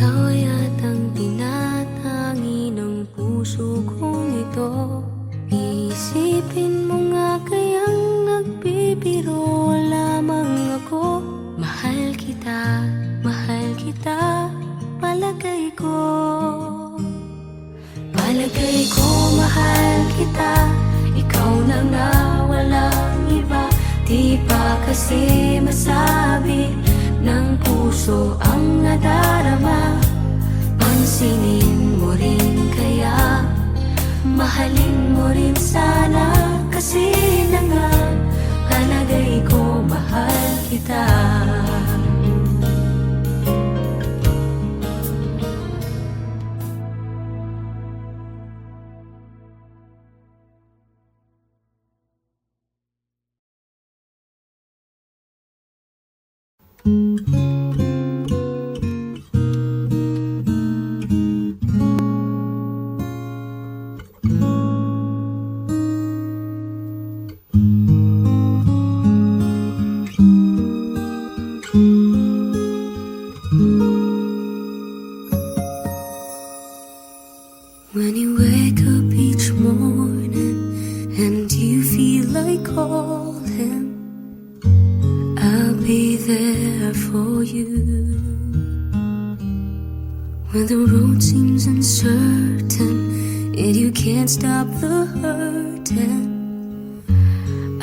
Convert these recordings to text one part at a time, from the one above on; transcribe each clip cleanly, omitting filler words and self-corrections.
Ikaw yatang tinatangi ng puso kong ito. Iisipin mo nga kayang nagbibiro lamang ako. Mahal kita, palagay ko. Palagay ko mahal kita, ikaw na nga walang iba. Di pa kasi masabi ng puso ang nadarama. Pansinin mo rin kaya, mahalin mo rin sana. Kasi na nga, palagay ko mahal kita. When you wake up each morning and you feel like calling, I'll be there for you. When the road seems uncertain and you can't stop the hurting,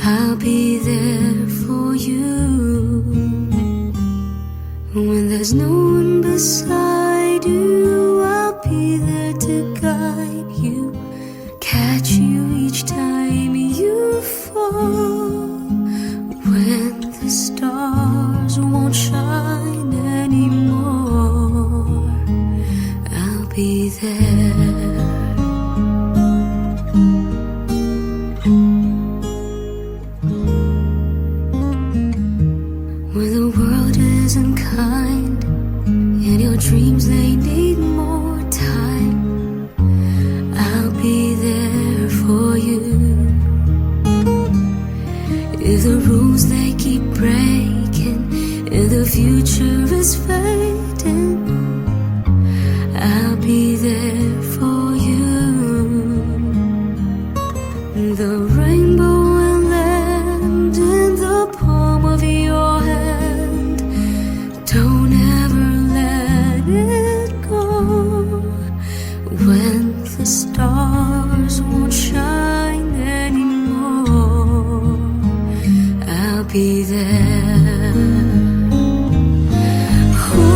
I'll be there for you. When there's no one beside you, I'll be there to guide you, catch you each time you fall. When the stars won't shine anymore, I'll be there. When the world isn't kind and your dreams they need more time, I'll be there for you. If the rules they keep breaking and the future is fading, I'll be there for you. The rainbow will land in the palm of your hand. Don't ever let it go. When the stars won't shine anymore, I'll be there. Who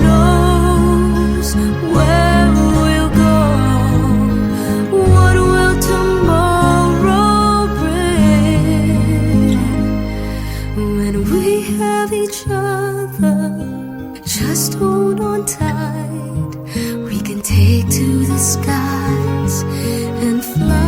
knows where we'll go? What will tomorrow bring? When we have each other, just hold on tight. We can take to the skies and fly.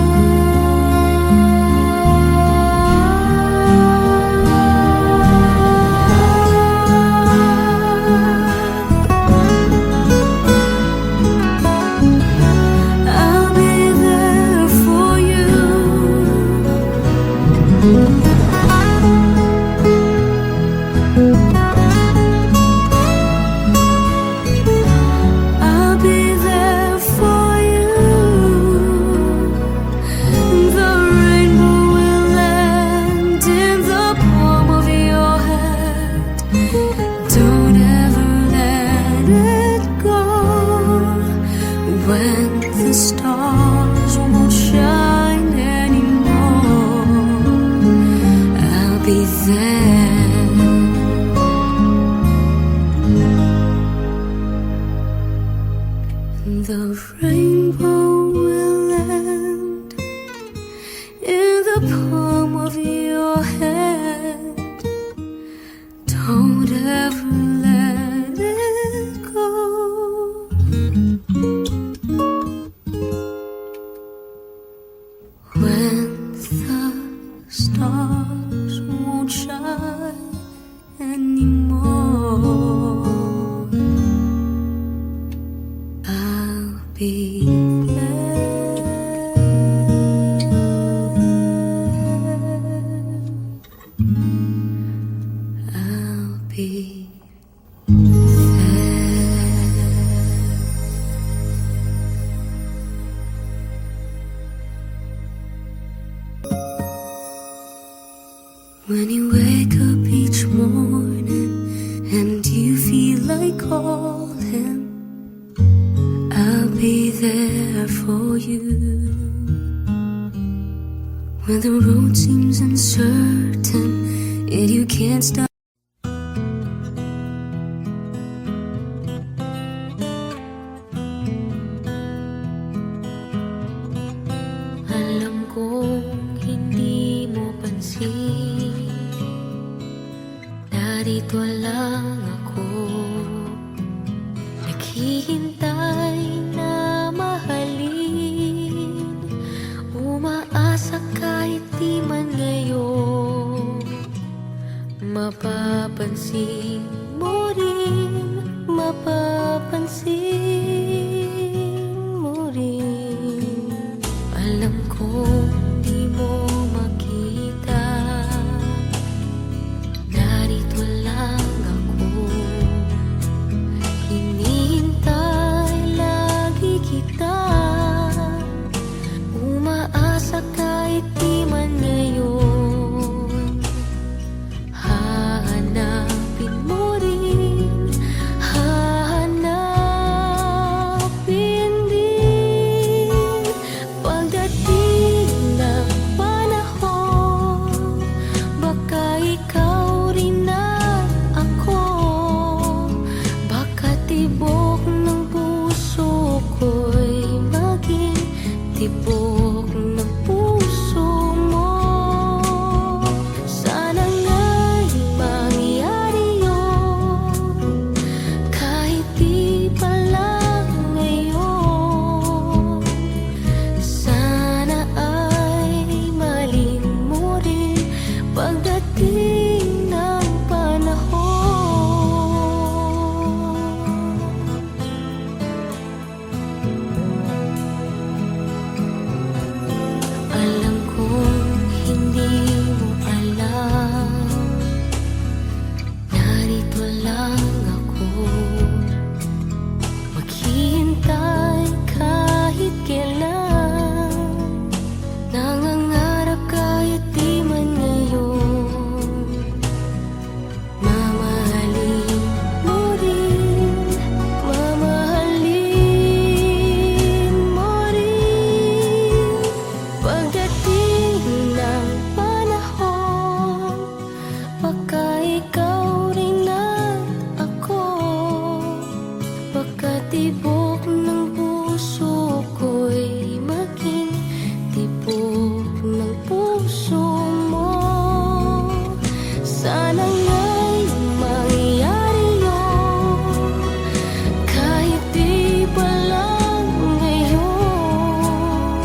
I'll be there for you. I'll be there for you. The rainbow will land in the palm of your hand. Don't ever let it go. When the stars won't shine anymore, I'll be there. The rainbow will land in the palm of your hand. Don't ever let it go. When the stars won't shine anymore, I'll be you feel like calling, I'll be there for you. When the road seems uncertain, yet you can't stop. Alam kong hindi mo pansin, narito lang ako, naghihintay na mahalin, umaasa kahit di man ngayon. Mapapansin mo rin, mapapansin mo rin. Alam kong di mo makita, narito lang ako, hinihintay lagi kita, umaasa kahit di man ngayon. Hahanapin mo rin, hahanapin din, pagdating ng panahon, baka ikaw rin at ako, baka tibok ng puso ko'y maging tibok ng puso mo. Sana nga'y mangyari yun, kahit di pa lang ngayon. Sana ay mahalin mo rin pagdating ng panahon. Alam kong hindi mo alam, narito lang ako, maghihintay kahit kailan, nangangarap kahit di man ngayon. Mamahalin mo rin, mamahalin mo rin, pagdating ng panahon, baka ikaw rin at ako, baka tibok ng puso ko'y maging tibok ng puso mo. Sana nga'y mangyari yun, kahit di pa lang ngayon.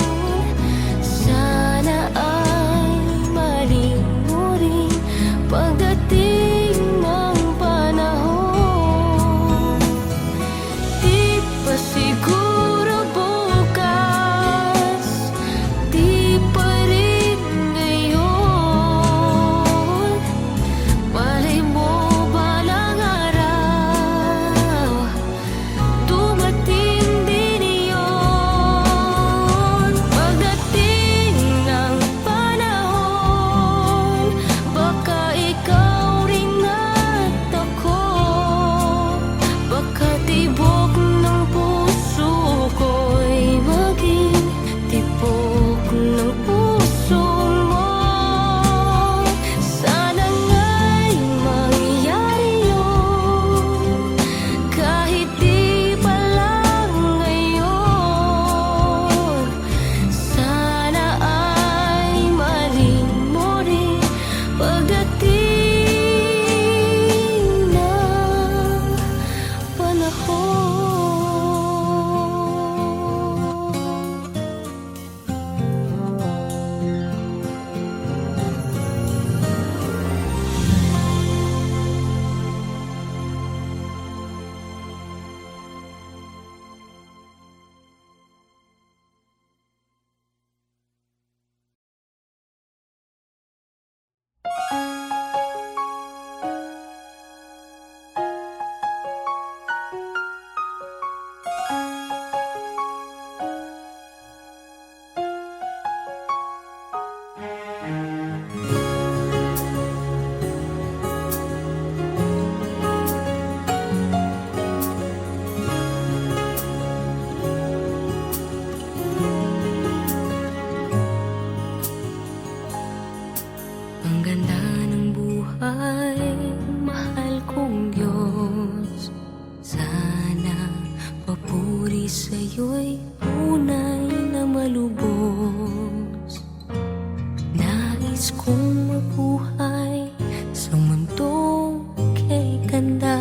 Sana ay mahalin mo rin pagdating ng panahon. Di pa siguro bukas, di pa rin ngayon. Malay mo balang araw, dumating din iyon. Pagdating ng panahon, baka ikaw rin at ako, baka tibok ng puso ko'y maging tibok ng puso mo. Sana nga'y mangyari yun, kahit di pa lang ngayon. Sana ay mahalin mo rin pagdating ng panahon. sa'yo'y tunay na malubos. Nais kong mabuhay sa mundong kay ganda,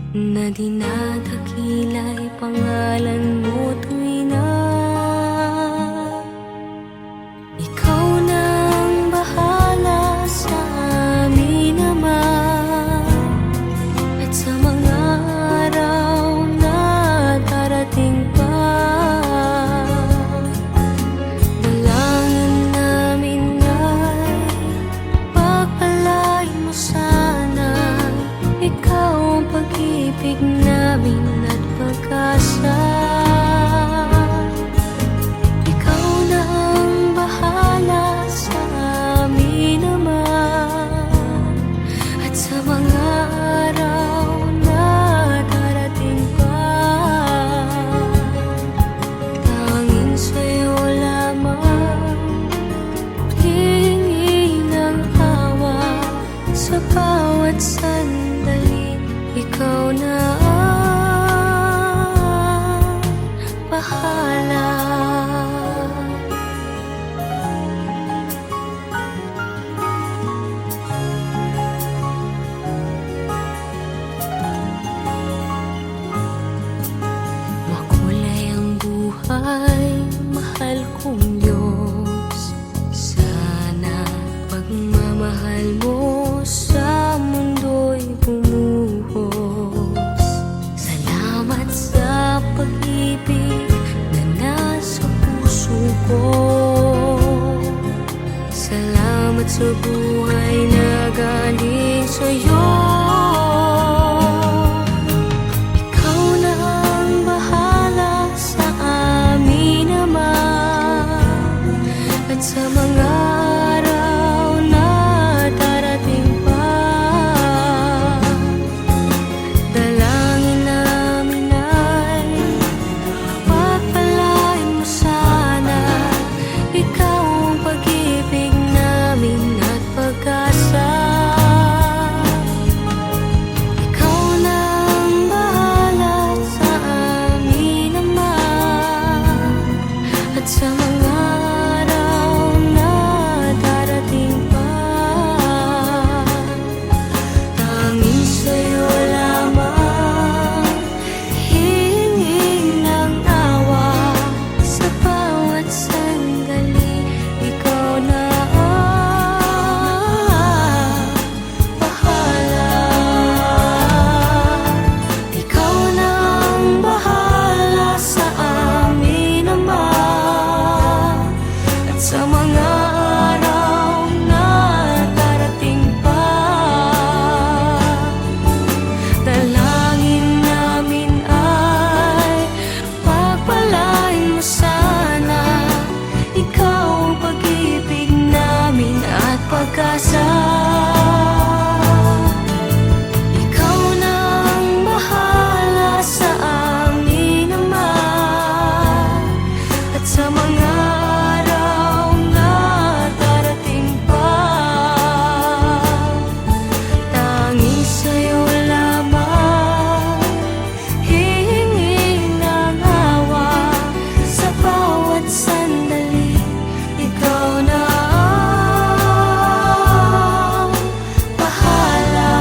na dinadakila'y pangalan mo tuwi na. Ikaw nang bahala sa amin naman, at sa mga araw na darating pa. Dalangin namin ay pagpalain mo sana, ikaw ang pag-ibig namin at pag-asa. Ikaw na ang bahala sa amin naman, at sa mga araw na darating pa. Tanging sa'yo lamang hihingi ng awa sa bawat sandali. Ikaw na ang bahala. Makulay ang buhay, mahal kong Diyos. Sana pagmamahal mo sa mundo'y bumuhos. Salamat sa pag-ibig na nasa puso ko. Salamat sa buhay na galing sa'yo. Ikaw na ang bahala sa amin naman, at sa mga araw na darating pa. Dalangin namin ay pagpalain mo sana, ikaw ang pag-ibig namin at pag-asa. Ikaw na ang bahala sa amin naman, at sa mga araw na darating pa. Tanging sa'yo lamang hihingi ng awa sa bawat sandali. Ikaw na ang bahala. Ikaw na ang bahala sa amin naman, at sa mga araw na darating pa. Dalangin namin ay pagpalain mo sana, ikaw ang pag-ibig namin at pag-asa. Ikaw na ang bahala sa amin naman, at sa mga araw na darating pa. Tanging sa'yo lamang hihingi ng awa sa bawat sandali. Ikaw na ang bahala.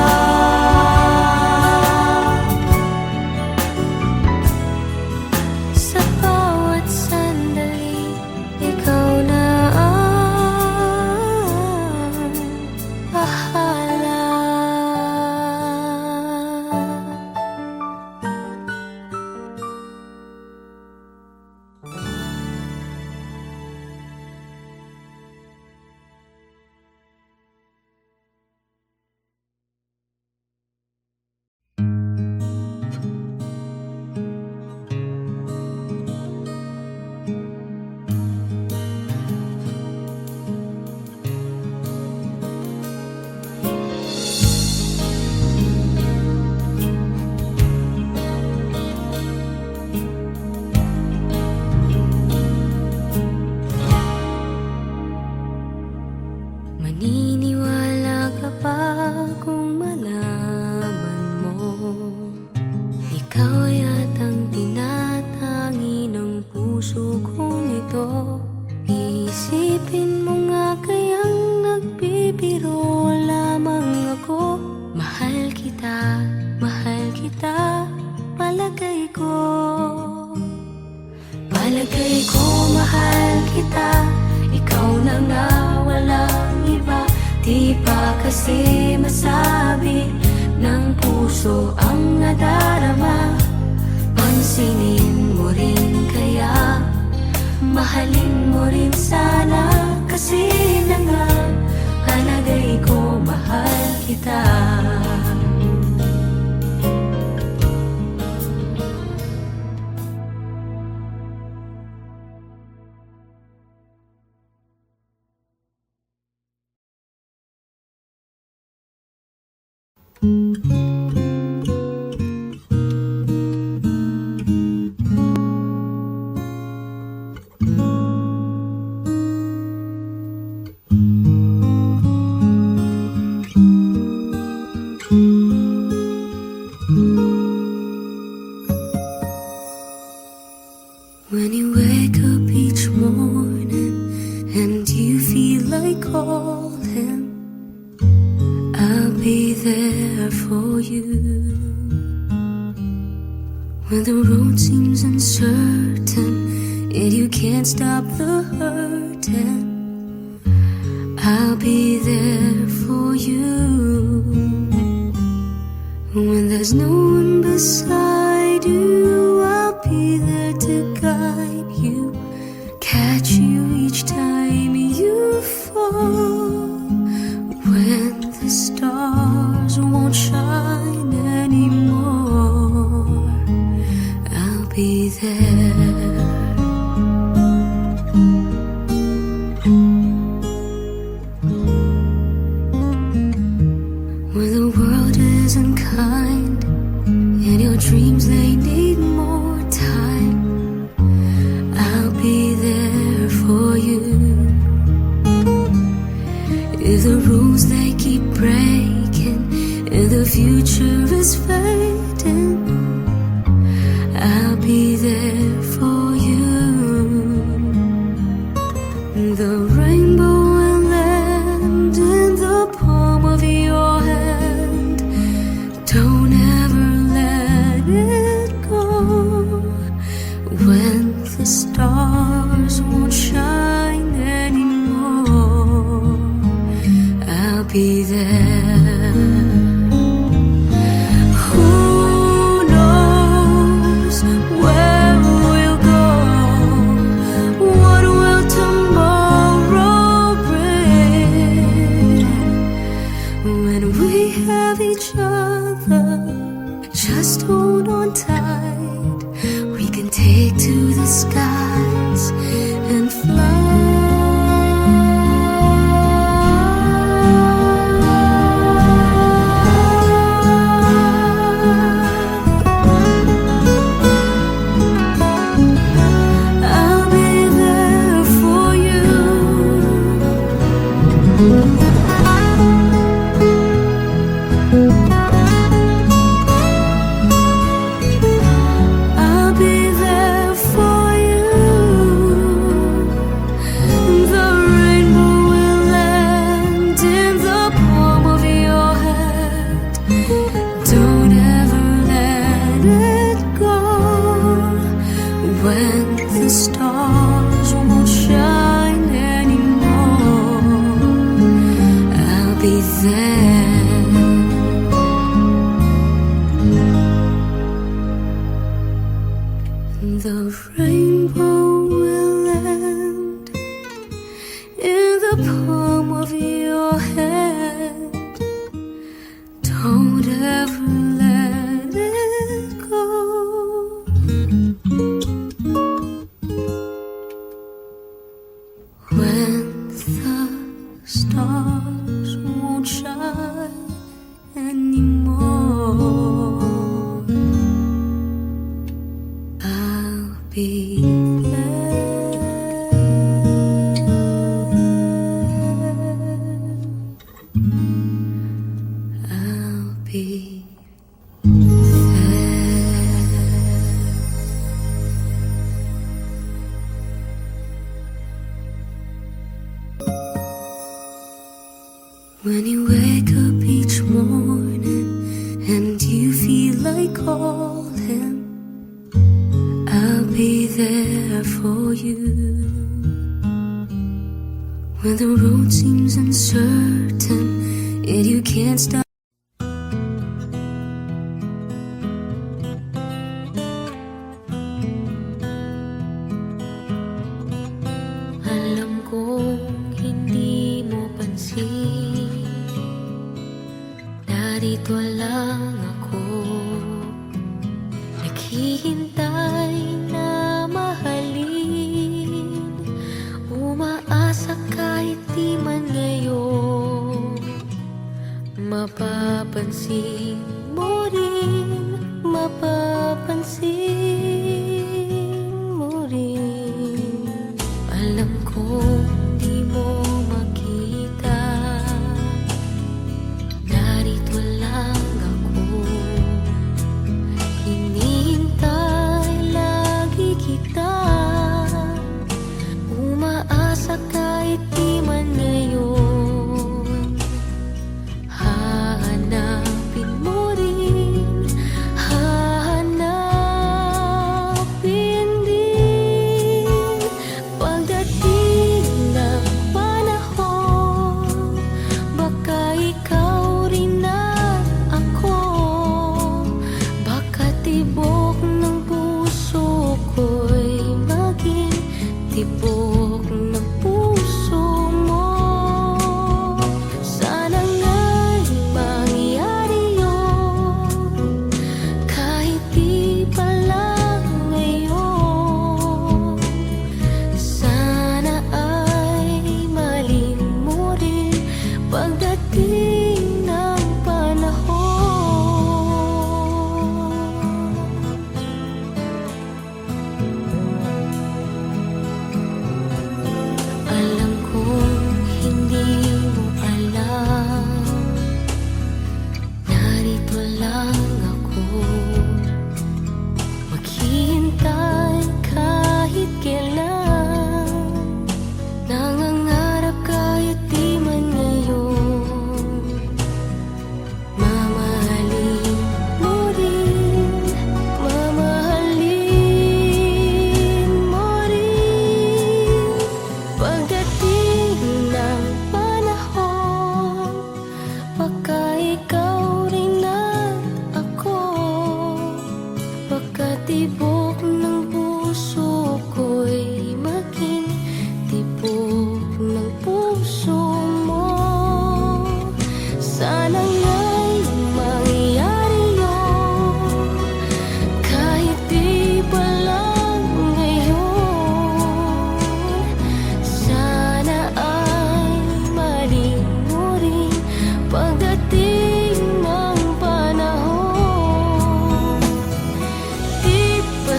Sa bawat sandali, ikaw na ang bahala. Maniniwala ka ba kung malaman mo ikaw yatang tinatawag? kita, palagay ko. Palagay ko mahal kita, ikaw na nga walang iba. Di pa kasi masabi ng puso ang nadarama. Pansinin mo rin kaya, mahalin mo rin sana. Kasi na nga, palagay ko mahal kita. When you wake up each morning and you feel like calling, I'll be there for you. When the road seems uncertain and you can't stop the hurting, I'll be there for you. When there's no one beside you, I'll be there to guide you, catch you each time you fall. When the stars won't shine anymore, I'll be there. When the world isn't kind and your dreams they need more time, I'll be there for you. If the rules they keep breaking and the future is fading, I'll be there for you. The rainbow will land in the palm of your hand. Don't ever let it go. When the stars won't shine anymore, I'll be there. Who knows where we'll go? What will tomorrow bring? When we have each other, just hold on tight. We can take to the skies and I'll be there for you. I'll be there for you. The rainbow will land in the palm of your hand. Don't ever let it go. When the stars won't shine anymore, I'll be there. The rainbow will land in the palm of your hand. Don't ever let it go. When the stars won't shine anymore, I'll be there. I'll be there. When you wake up each morning and you you feel like call him, I'll be there for you. When the road seems uncertain, yet you can't stop. Alam kong hindi mo pansin, narito lang ako, naghihintay na mahalin, umaasa kahit di man ngayon. Mapapansin mo rin, mapapansin mo rin. Alam kong di mo makita, narito lang ako, hinihintay lagi kita, umaasa kahit di man ngayon. Hahanapin mo rin, hahanapin din, pagdating ng panahon, baka ikaw rin at ako, baka tibok ng puso ko'y maging tibok ng puso mo. Sana nga'y mangyari yun, kahit di pa lang ngayon. Sana ay mahalin mo rin pagdating ng panahon. Alam kong hindi mo alam, narito lang ako, maghihintay kahit kailan, nangangarap kahit di man ngayon. Mamahalin mo rin, mamahalin mo rin, pagdating ng panahon, baka ikaw rin at ako, baka tibok ng puso ko'y maging tibok ng puso mo. Sana nga'y mangyari yun, kahit di pa lang ngayon. Sana ay mahalin mo rin pagdating ng panahon. Di pa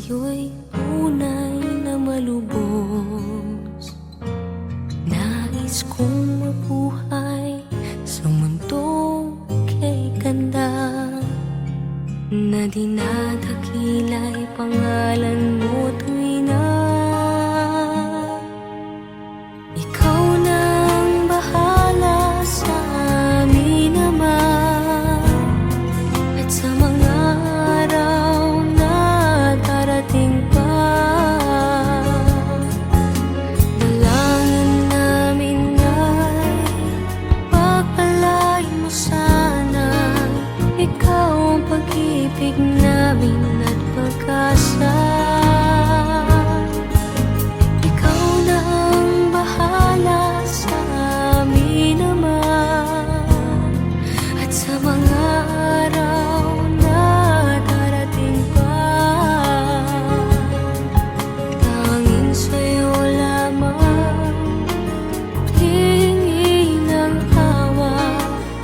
sa'yo'y tunay na malubos. Nais kong mabuhay sa mundong kay ganda, na dinadakila'y pangalan mo tuwi na. Ikaw nang bahala sa amin naman, at sa mga araw na darating pa. Dalangin namin ay pagpalain mo sana, ikaw ang pag-ibig namin at pag-asa. Ikaw na ang bahala sa amin naman, at sa mga araw na darating pa. Tanging sa'yo lamang hihingi ng awa,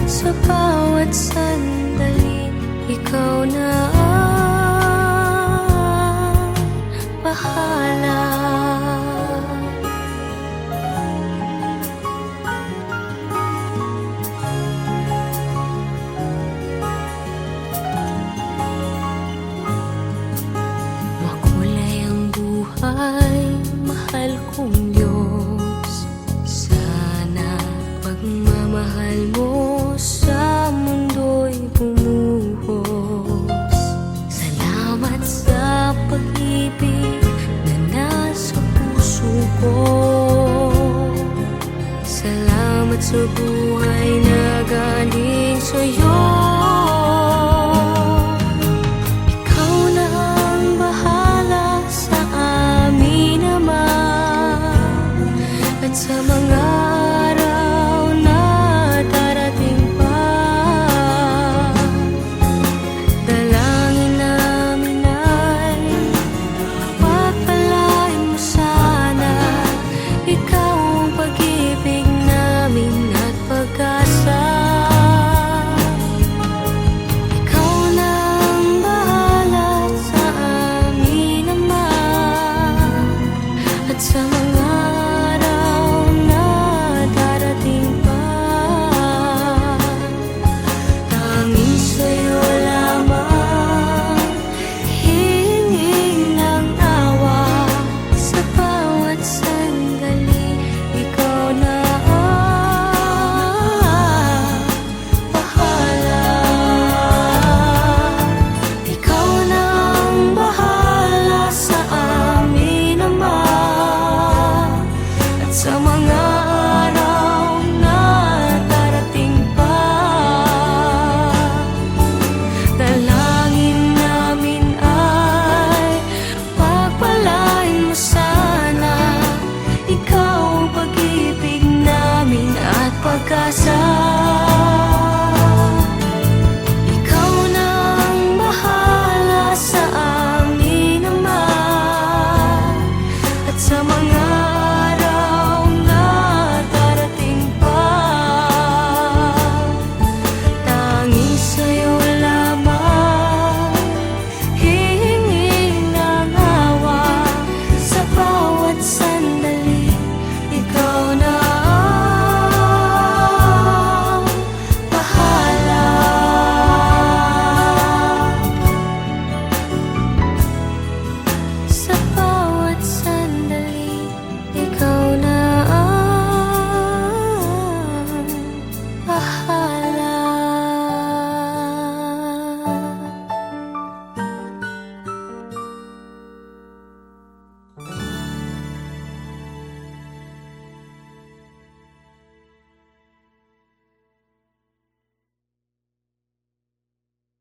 sa bawat sandali ikaw na ang bahala. Makulay ang buhay, mahal kong Diyos. Sana pagmamahal mo sa mundo'y bumuhos. Salamat sa pag-ibig na nasa puso ko. Salamat sa buhay